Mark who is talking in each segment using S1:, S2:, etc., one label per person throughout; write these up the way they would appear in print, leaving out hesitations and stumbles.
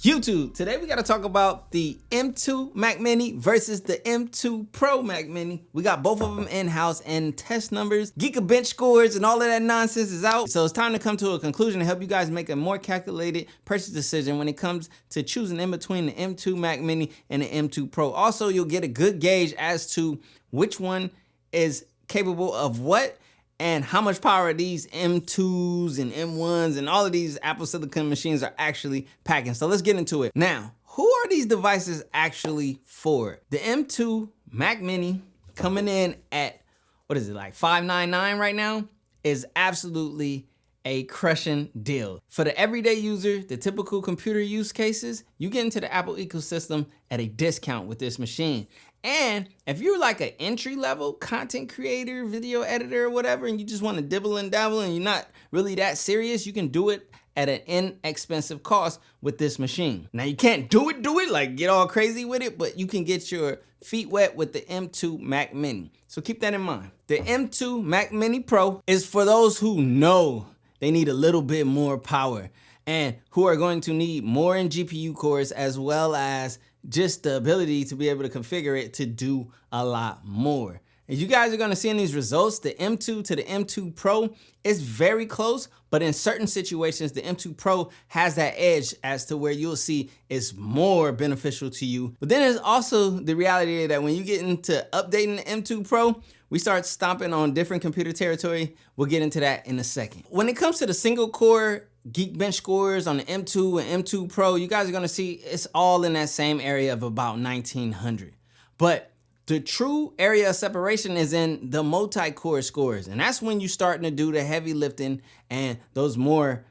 S1: YouTube. Today we got to talk about the M2 Mac Mini versus the M2 Pro Mac Mini. We got both of them in-house and test numbers, Geekbench scores, and all of that nonsense is out. So it's time to come to a conclusion to help you guys make a more calculated purchase decision when it comes to choosing in between the M2 Mac Mini and the M2 Pro. Also, you'll get a good gauge as to which one is capable of what and how much power these M2s and M1s and all of these Apple Silicon machines are actually packing. So let's get into it. Now, who are these devices actually for? The M2 Mac Mini coming in at, what is it, like $599 right now, is absolutely a crushing deal. For the everyday user, the typical computer use cases, you get into the Apple ecosystem at a discount with this machine. And if you're like an entry-level content creator, video editor, or whatever, and you just want to dibble and dabble and you're not really that serious, you can do it at an inexpensive cost with this machine. Now you can't do it, like get all crazy with it, but you can get your feet wet with the M2 Mac Mini. So keep that in mind. The M2 Mac Mini Pro is for those who know they need a little bit more power and who are going to need more in GPU cores, as well as just the ability to be able to configure it to do a lot more. As you guys are gonna see in these results, the M2 to the M2 Pro is very close, but in certain situations, the M2 Pro has that edge as to where you'll see it's more beneficial to you. But then there's also the reality that when you get into updating the M2 Pro, we start stomping on different computer territory. We'll get into that in a second. When it comes to the single core Geekbench scores on the M2 and M2 Pro, you guys are gonna see it's all in that same area of about 1900. But the true area of separation is in the multi-core scores. And that's when you're starting to do the heavy lifting and those more,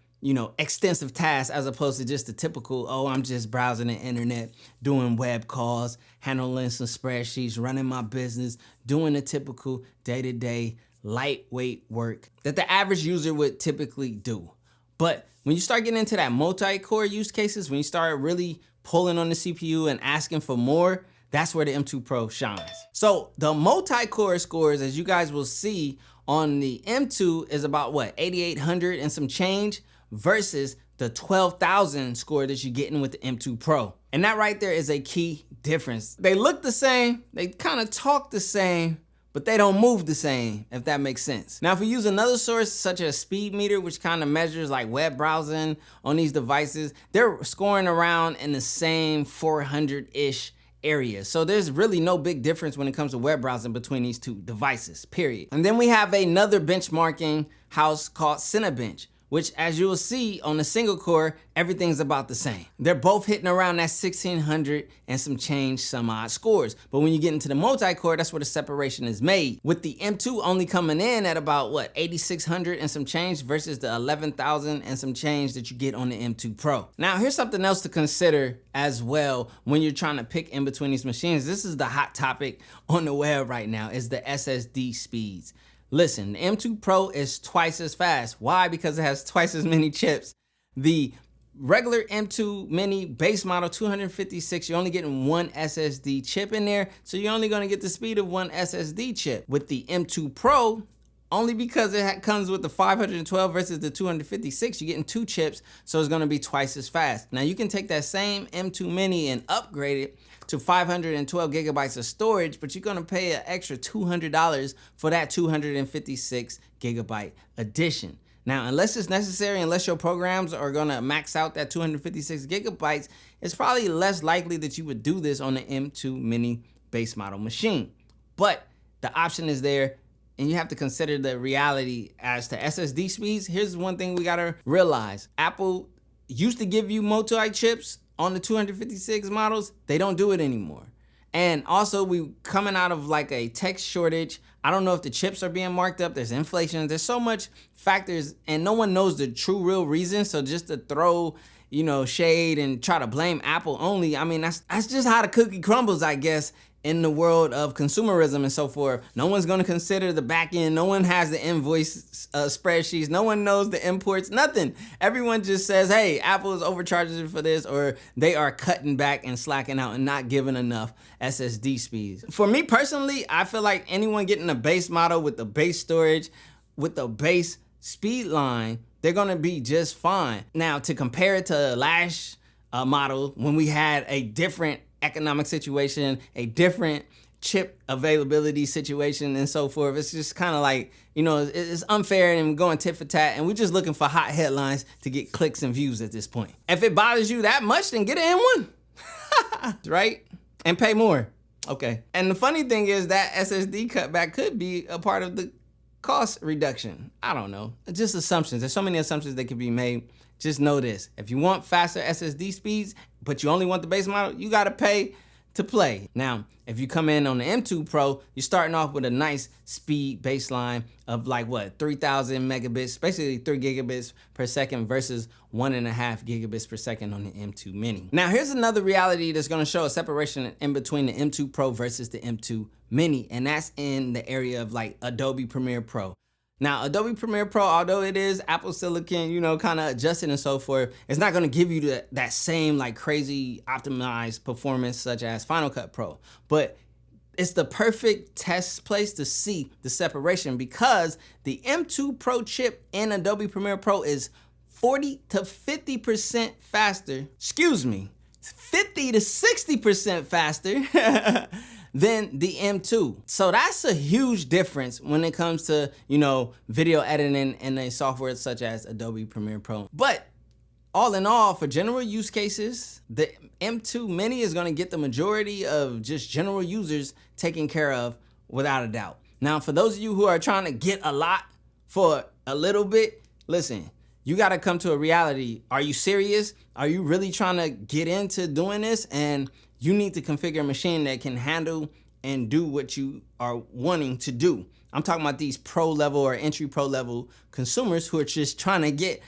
S1: extensive tasks, as opposed to just the typical, oh, I'm just browsing the internet, doing web calls, handling some spreadsheets, running my business, doing the typical day-to-day lightweight work that the average user would typically do. But when you start getting into that multi-core use cases, when you start really pulling on the CPU and asking for more, that's where the M2 Pro shines. So the multi-core scores, as you guys will see on the M2, is about what, 8,800 and some change versus the 12,000 score that you're getting with the M2 Pro. And that right there is a key difference. They look the same, they kind of talk the same, but they don't move the same, if that makes sense. Now, if we use another source such as Speedmeter, which kind of measures like web browsing on these devices, they're scoring around in the same 400-ish area. So there's really no big difference when it comes to web browsing between these two devices, period. And then we have another benchmarking house called Cinebench, which, as you will see on the single core, everything's about the same. They're both hitting around that 1,600 and some change, some odd scores. But when you get into the multi-core, that's where the separation is made. With the M2 only coming in at about what, 8,600 and some change versus the 11,000 and some change that you get on the M2 Pro. Now, here's something else to consider as well when you're trying to pick in between these machines. This is the hot topic on the web right now, is the SSD speeds. Listen, the M2 Pro is twice as fast. Why? Because it has twice as many chips. The regular M2 Mini base model 256, you're only getting one SSD chip in there, so you're only gonna get the speed of one SSD chip. With the M2 Pro, only because it comes with the 512 versus the 256, you're getting two chips, so it's gonna be twice as fast. Now you can take that same M2 Mini and upgrade it to 512 gigabytes of storage, but you're gonna pay an extra $200 for that 256 gigabyte edition. Now, unless it's necessary, unless your programs are gonna max out that 256 gigabytes, it's probably less likely that you would do this on the M2 Mini base model machine. But the option is there, and you have to consider the reality as to SSD speeds. Here's one thing we gotta realize. Apple used to give you multi-chips on the 256 models. They don't do it anymore. And also, we coming out of like a tech shortage. I don't know if the chips are being marked up. There's inflation. There's so much factors, and no one knows the true real reason. So just to throw, shade and try to blame Apple only, I mean, that's just how the cookie crumbles, I guess, in the world of consumerism and so forth. No one's gonna consider the back end. No one has the invoice spreadsheets. No one knows the imports, nothing. Everyone just says, hey, Apple is overcharging for this, or they are cutting back and slacking out and not giving enough SSD speeds. For me personally, I feel like anyone getting a base model with the base storage, with the base speed line, they're gonna be just fine. Now, to compare it to last model when we had a different economic situation, a different chip availability situation and so forth. It's just kind of like, you know, it's unfair and going tit for tat, and we're just looking for hot headlines to get clicks and views at this point. If it bothers you that much, then get an M1, right? And pay more. Okay. And the funny thing is that SSD cutback could be a part of the cost reduction. I don't know. It's just assumptions. There's so many assumptions that can be made. Just know this. If you want faster SSD speeds, but you only want the base model, you got to pay to play. Now, if you come in on the M2 Pro, you're starting off with a nice speed baseline of like what, 3,000 megabits, basically 3 gigabits per second versus 1.5 gigabits per second on the M2 Mini. Now, here's another reality that's gonna show a separation in between the M2 Pro versus the M2 Mini, and that's in the area of like Adobe Premiere Pro. Now, Adobe Premiere Pro, although it is Apple Silicon, you know, kind of adjusted and so forth, it's not going to give you that same like crazy optimized performance such as Final Cut Pro. But it's the perfect test place to see the separation because the M2 Pro chip in Adobe Premiere Pro is 40 to 50% faster, 50 to 60% faster than the M2. So that's a huge difference when it comes to, you know, video editing and a software such as Adobe Premiere Pro. But all in all, for general use cases, the M2 Mini is gonna get the majority of just general users taken care of without a doubt. Now, for those of you who are trying to get a lot for a little bit, listen, you gotta come to a reality. Are you serious? Are you really trying to get into doing this? And you need to configure a machine that can handle and do what you are wanting to do. I'm talking about these pro level or entry pro level consumers who are just trying to get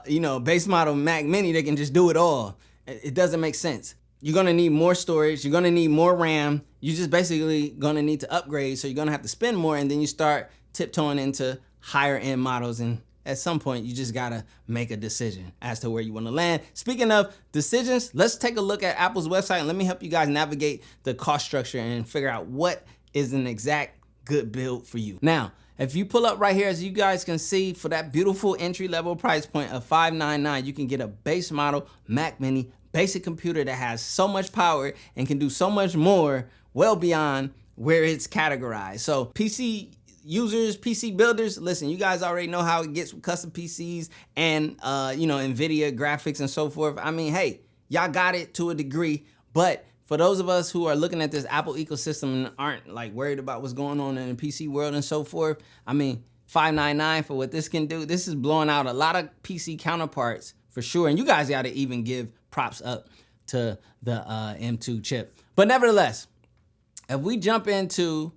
S1: you know, base model Mac Mini that can just do it all. It doesn't make sense. You're gonna need more storage, you're gonna need more RAM, you're just basically gonna need to upgrade, so you're gonna have to spend more, and then you start tiptoeing into higher end models, and at some point you just gotta make a decision as to where you wanna land. Speaking of decisions, let's take a look at Apple's website and let me help you guys navigate the cost structure and figure out what is an exact good build for you. Now, if you pull up right here, as you guys can see, for that beautiful entry-level price point of $599, you can get a base model Mac Mini basic computer that has so much power and can do so much more, well beyond where it's categorized. So PC users, PC builders, listen, you guys already know how it gets with custom PCs and you know, NVIDIA graphics and so forth. I mean, hey, y'all got it to a degree, but for those of us who are looking at this Apple ecosystem and aren't like worried about what's going on in the PC world and so forth, I mean, $599 for what this can do, this is blowing out a lot of PC counterparts for sure. And you guys got to even give props up to the M2 chip. But nevertheless, if we jump into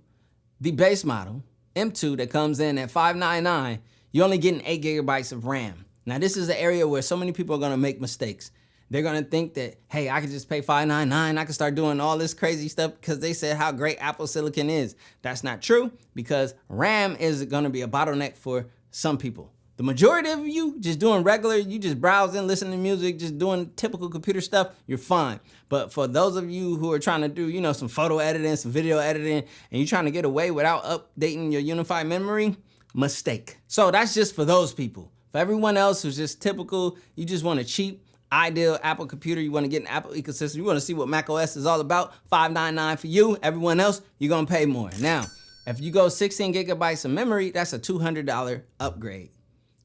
S1: the base model, M2 that comes in at $599, you're only getting 8 gigabytes of RAM. Now, this is an area where so many people are gonna make mistakes. They're gonna think that, hey, I can just pay $599, I can start doing all this crazy stuff because they said how great Apple Silicon is. That's not true, because RAM is gonna be a bottleneck for some people. The majority of you just doing regular, you just browsing, listening to music, just doing typical computer stuff, you're fine. But for those of you who are trying to do, you know, some photo editing, some video editing, and you're trying to get away without updating your unified memory, mistake. So that's just for those people. For everyone else who's just typical, you just want a cheap, ideal Apple computer, you want to get an Apple ecosystem, you want to see what macOS is all about, $599 for you. Everyone else, you're going to pay more. Now, if you go 16 gigabytes of memory, that's a $200 upgrade.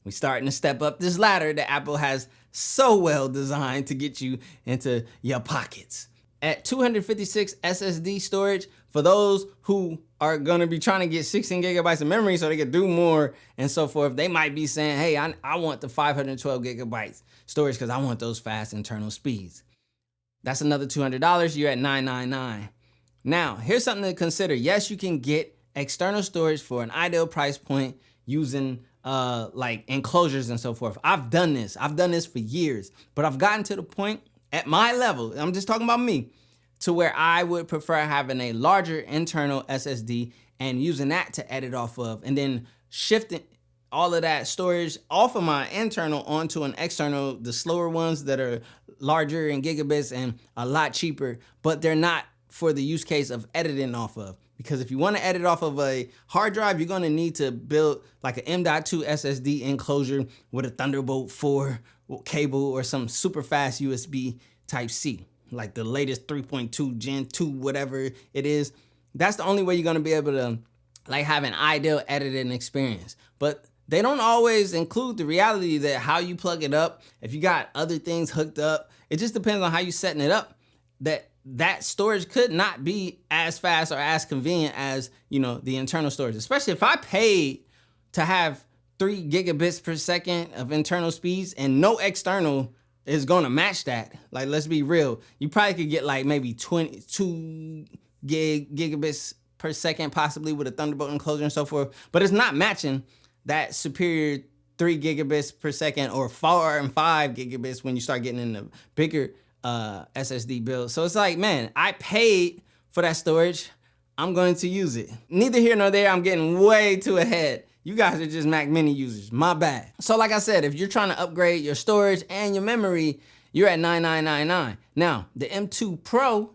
S1: We're starting to step up this ladder that Apple has so well designed to get you into your pockets. At 256 SSD storage, for those who are gonna be trying to get 16 gigabytes of memory so they can do more and so forth, they might be saying, hey, I want the 512 gigabytes storage because I want those fast internal speeds. That's another $200, you're at $999. Now, here's something to consider. Yes, you can get external storage for an ideal price point using like enclosures and so forth. I've done this for years, but I've gotten to the point at my level, I'm just talking about me, to where I would prefer having a larger internal SSD and using that to edit off of, and then shifting all of that storage off of my internal onto an external, the slower ones that are larger in gigabits and a lot cheaper, but they're not for the use case of editing off of. Because if you want to edit off of a hard drive, you're going to need to build like an M.2 SSD enclosure with a Thunderbolt 4 cable or some super fast USB Type-C, like the latest 3.2 Gen 2, whatever it is. That's the only way you're gonna be able to like have an ideal editing experience. But they don't always include the reality that how you plug it up, if you got other things hooked up, it just depends on how you setting it up. That storage could not be as fast or as convenient as, you know, the internal storage. Especially if I paid to have 3 gigabits per second of internal speeds and no external is gonna match that. Like, let's be real. You probably could get like maybe 22 gigabits per second, possibly with a Thunderbolt enclosure and so forth, but it's not matching that superior 3 gigabits per second or 4 and 5 gigabits when you start getting into bigger SSD builds. So it's like, man, I paid for that storage. I'm going to use it. Neither here nor there. I'm getting way too ahead. You guys are just Mac Mini users. My bad. So like I said, if you're trying to upgrade your storage and your memory, you're at $9,999. Now, the M2 Pro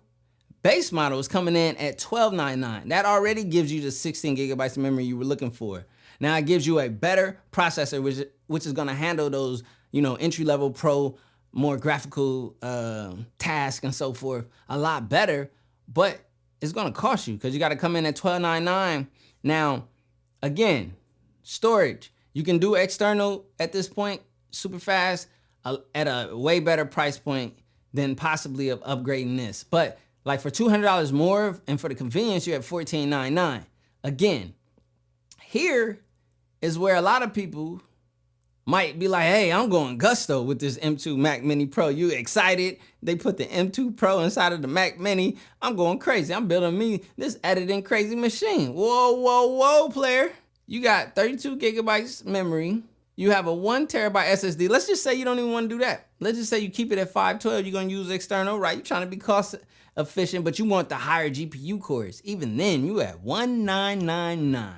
S1: base model is coming in at $12,999. That already gives you the 16 gigabytes of memory you were looking for. Now it gives you a better processor, which is gonna handle those, you know, entry-level pro, more graphical tasks and so forth a lot better, but it's gonna cost you because you gotta come in at $12,999. Now, again, storage, you can do external at this point, super fast, at a way better price point than possibly of upgrading this. But like for $200 more, and for the convenience, you're at $14.99. Again, here is where a lot of people might be like, hey, I'm going gusto with this M2 Mac Mini Pro. You excited? They put the M2 Pro inside of the Mac Mini. I'm going crazy. I'm building me this editing crazy machine. Whoa, whoa, whoa, player. You got 32 gigabytes memory. You have a 1 terabyte SSD. Let's just say you don't even want to do that. Let's just say you keep it at 512. You're going to use external, right? You're trying to be cost efficient, but you want the higher GPU cores. Even then, you at $1,999.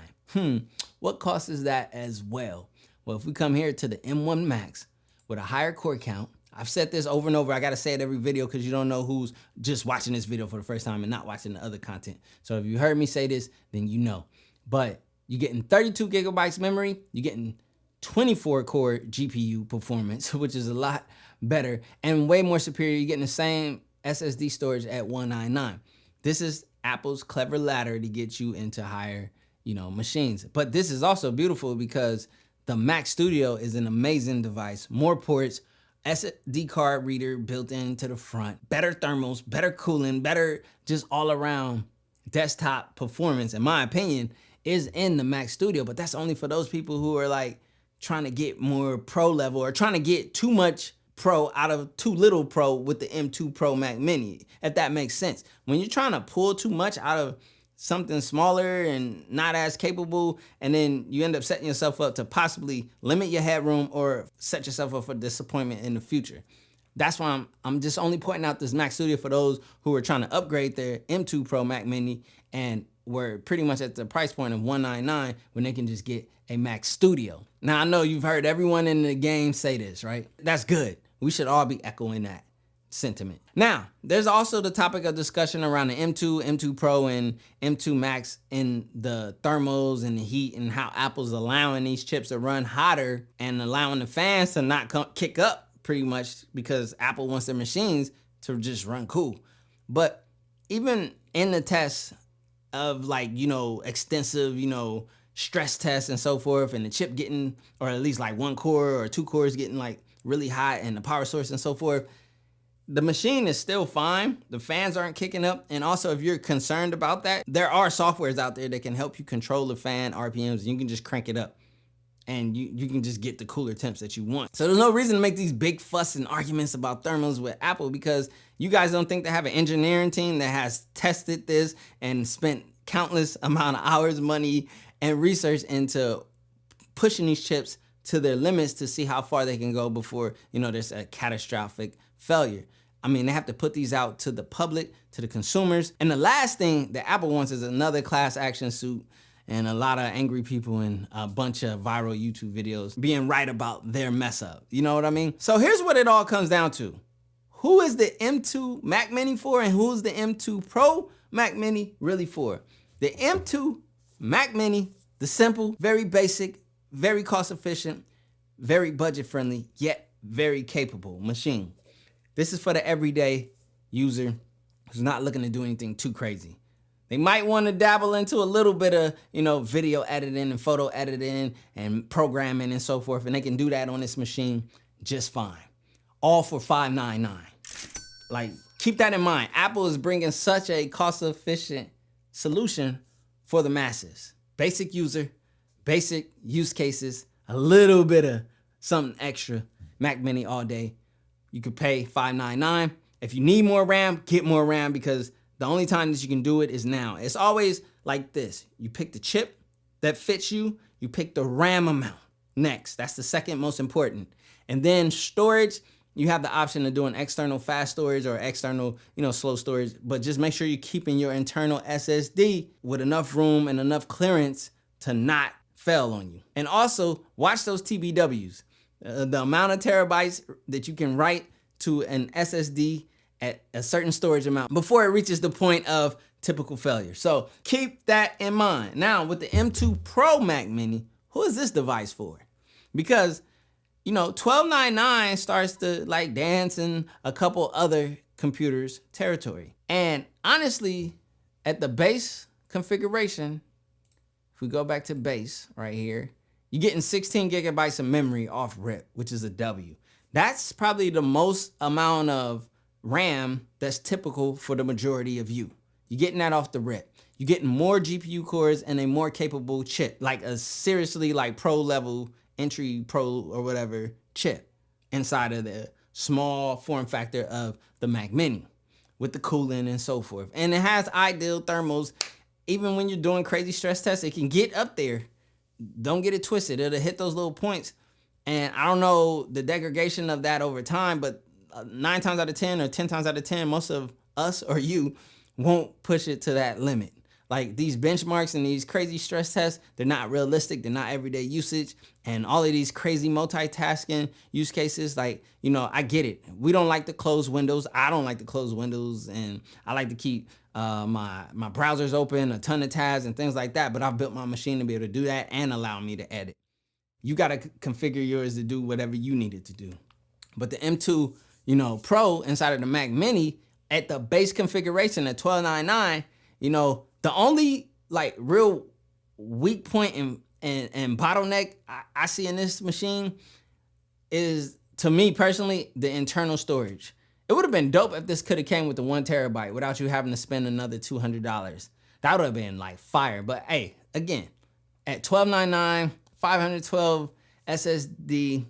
S1: What cost is that as well? Well, if we come here to the M1 Max with a higher core count, I've said this over and over. I got to say it every video because you don't know who's just watching this video for the first time and not watching the other content. So if you heard me say this, then you know. But you're getting 32 gigabytes memory. You're getting 24 core GPU performance, which is a lot better and way more superior. You're getting the same SSD storage at $199. This is Apple's clever ladder to get you into higher, you know, machines. But this is also beautiful because the Mac Studio is an amazing device. More ports, SD card reader built into the front, better thermals, better cooling, better just all around desktop performance, in my opinion, is in the Mac Studio. But that's only for those people who are like trying to get more pro level or trying to get too much pro out of too little pro with the M2 Pro Mac Mini, if that makes sense. When you're trying to pull too much out of something smaller and not as capable, and then you end up setting yourself up to possibly limit your headroom or set yourself up for disappointment in the future. That's why I'm just only pointing out this Mac Studio for those who are trying to upgrade their M2 Pro Mac Mini and were pretty much at the price point of $199 when they can just get a Mac Studio. Now I know you've heard everyone in the game say this, right? That's good. We should all be echoing that sentiment. Now, there's also the topic of discussion around the M2, M2 Pro, and M2 Max in the thermals and the heat and how Apple's allowing these chips to run hotter and allowing the fans to not kick up pretty much because Apple wants their machines to just run cool. But even in the tests of like, you know, extensive, you know, stress tests and so forth, and the chip getting, or at least like 1 core or 2 cores getting like really hot and the power source and so forth, the machine is still fine. The fans aren't kicking up. And also, if you're concerned about that, there are softwares out there that can help you control the fan RPMs. You can just crank it up and you can just get the cooler temps that you want. So there's no reason to make these big fuss and arguments about thermals with Apple because you guys don't think they have an engineering team that has tested this and spent countless amount of hours, money, and research into pushing these chips to their limits to see how far they can go before, you know, there's a catastrophic failure. I mean, they have to put these out to the public, to the consumers. And the last thing that Apple wants is another class action suit and a lot of angry people and a bunch of viral YouTube videos being right about their mess up. You know what I mean? So here's what it all comes down to. Who is the M2 Mac Mini for and who's the M2 Pro Mac Mini really for? The M2 Mac Mini, the simple, very basic, very cost efficient, very budget friendly, yet very capable machine. This is for the everyday user who's not looking to do anything too crazy. They might want to dabble into a little bit of, video editing and photo editing and programming and so forth, and they can do that on this machine just fine. All for $599. Like, keep that in mind. Apple is bringing such a cost-efficient solution for the masses. Basic user, basic use cases, a little bit of something extra. Mac Mini all day. You could pay $599. If you need more RAM, get more RAM, because the only time that you can do it is now. It's always like this. You pick the chip that fits you. You pick the RAM amount next. That's the second most important. And then storage, you have the option of doing external fast storage or external, slow storage. But just make sure you're keeping your internal SSD with enough room and enough clearance to not fail on you. And also, watch those TBWs. The amount of terabytes that you can write to an SSD at a certain storage amount before it reaches the point of typical failure. So keep that in mind. Now with the M2 Pro Mac Mini, who is this device for? Because, $1299 starts to like dance in a couple other computers' territory. And honestly, at the base configuration, if we go back to base right here, you're getting 16 gigabytes of memory off rip, which is a W. That's probably the most amount of RAM that's typical for the majority of you. You're getting that off the rip. You're getting more GPU cores and a more capable chip, like a seriously like pro level, entry pro or whatever chip inside of the small form factor of the Mac Mini with the cooling and so forth. And it has ideal thermals. Even when you're doing crazy stress tests, it can get up there. Don't get it twisted. It'll hit those little points. And I don't know the degradation of that over time, but 9 times out of 10 or 10 times out of 10, most of us or you won't push it to that limit. Like these benchmarks and these crazy stress tests, they're not realistic. They're not everyday usage. And all of these crazy multitasking use cases, like, I get it. We don't like to close windows. I don't like to close windows. And I like to keep my browsers open, a ton of tabs and things like that. But I've built my machine to be able to do that and allow me to edit. You got to configure yours to do whatever you need it to do. But the M2, Pro inside of the Mac Mini at the base configuration at $1299, the only like real weak point and bottleneck I see in this machine is, to me personally, the internal storage. It would have been dope if this could have came with the 1 terabyte without you having to spend another $200. That would have been like fire. But hey, again, at $1299, 512 SSD,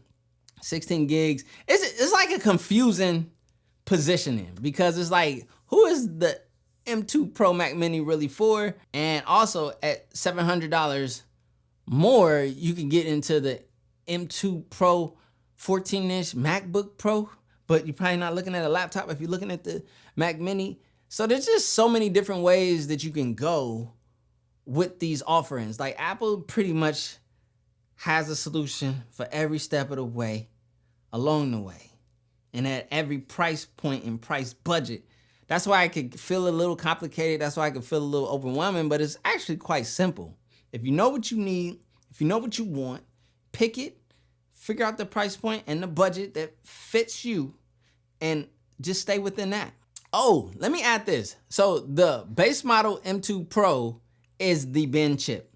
S1: 16 gigs, it's like a confusing positioning, because it's like, who is the M2 Pro Mac Mini really for? And also at $700 more, you can get into the M2 Pro 14-inch MacBook Pro, but you're probably not looking at a laptop if you're looking at the Mac Mini. So there's just so many different ways that you can go with these offerings. Like Apple pretty much has a solution for every step of the way along the way, and at every price point and price budget. That's why it could feel a little complicated. That's why it could feel a little overwhelming, but it's actually quite simple. If you know what you need, if you know what you want, pick it, figure out the price point and the budget that fits you, and just stay within that. Oh, let me add this. So the base model M2 Pro is the bin chip.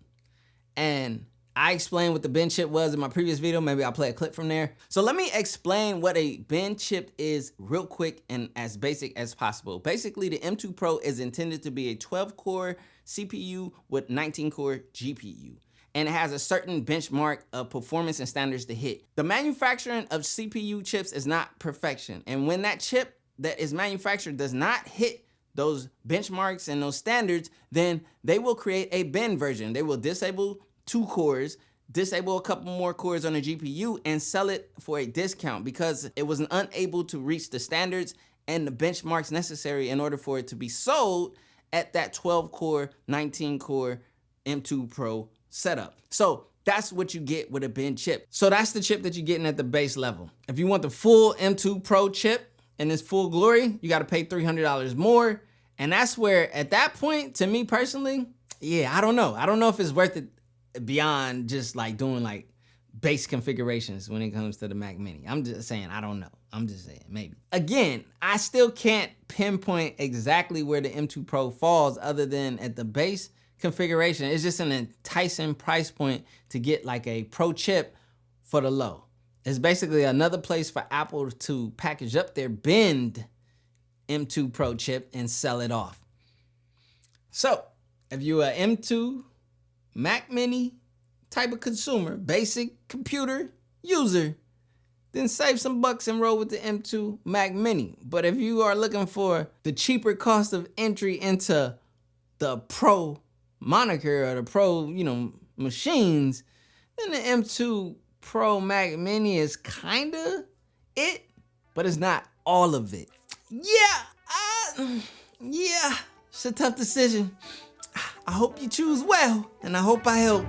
S1: And I explained what the bin chip was in my previous video. Maybe I'll play a clip from there. So let me explain what a bin chip is real quick and as basic as possible. Basically, the M2 Pro is intended to be a 12-core CPU with 19-core GPU. And it has a certain benchmark of performance and standards to hit. The manufacturing of CPU chips is not perfection. And when that chip that is manufactured does not hit those benchmarks and those standards, then they will create a bin version. They will disable 2 cores, disable a couple more cores on the GPU, and sell it for a discount because it was unable to reach the standards and the benchmarks necessary in order for it to be sold at that 12-core, 19-core M2 Pro setup. So that's what you get with a bin chip. So that's the chip that you're getting at the base level. If you want the full M2 Pro chip in its full glory, you got to pay $300 more. And that's where, at that point, to me personally, yeah, I don't know. I don't know if it's worth it beyond just like doing like base configurations when it comes to the Mac Mini. I'm just saying, I don't know. I'm just saying, maybe. Again, I still can't pinpoint exactly where the M2 Pro falls other than at the base configuration. It's just an enticing price point to get like a Pro chip for the low. It's basically another place for Apple to package up their binned M2 Pro chip and sell it off. So if you're a M2 Mac Mini type of consumer, basic computer user, then save some bucks and roll with the M2 Mac Mini. But if you are looking for the cheaper cost of entry into the Pro moniker or the Pro, machines, then the M2 Pro Mac Mini is kinda it, but it's not all of it. Yeah, it's a tough decision. I hope you choose well, and I hope I help.